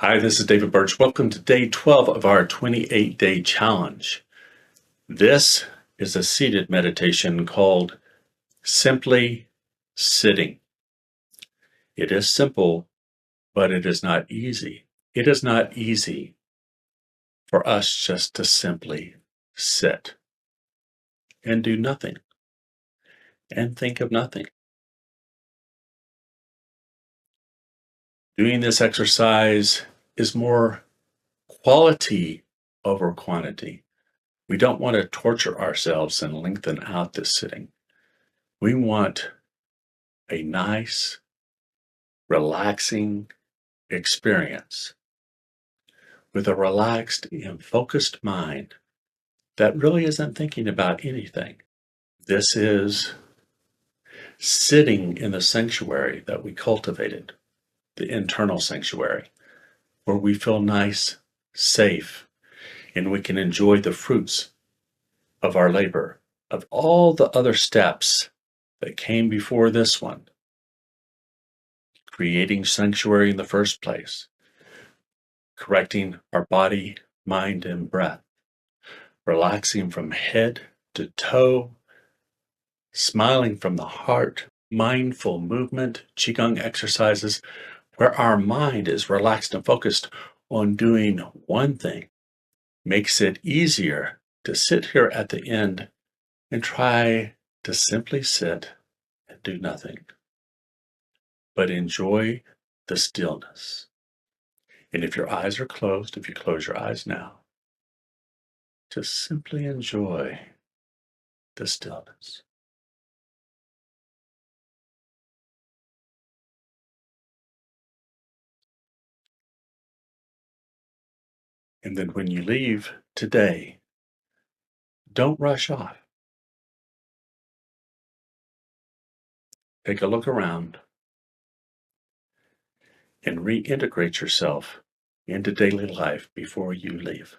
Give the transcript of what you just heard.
Hi, this is David Birch. Welcome to day 12 of our 28-day challenge. This is a seated meditation called Simply Sitting. It is simple, but it is not easy. It is not easy for us just to simply sit and do nothing and think of nothing. Doing this exercise is more quality over quantity. We don't want to torture ourselves and lengthen out this sitting. We want a nice, relaxing experience with a relaxed and focused mind that really isn't thinking about anything. This is sitting in the sanctuary that we cultivated, the internal sanctuary, where we feel nice, safe, and we can enjoy the fruits of our labor, of all the other steps that came before this one. Creating sanctuary in the first place, correcting our body, mind, and breath, relaxing from head to toe, smiling from the heart, mindful movement, Qigong exercises where our mind is relaxed and focused on doing one thing, makes it easier to sit here at the end and try to simply sit and do nothing, but enjoy the stillness. And if your eyes are closed, if you close your eyes now, just simply enjoy the stillness. And then when you leave today, don't rush off. Take a look around and reintegrate yourself into daily life before you leave.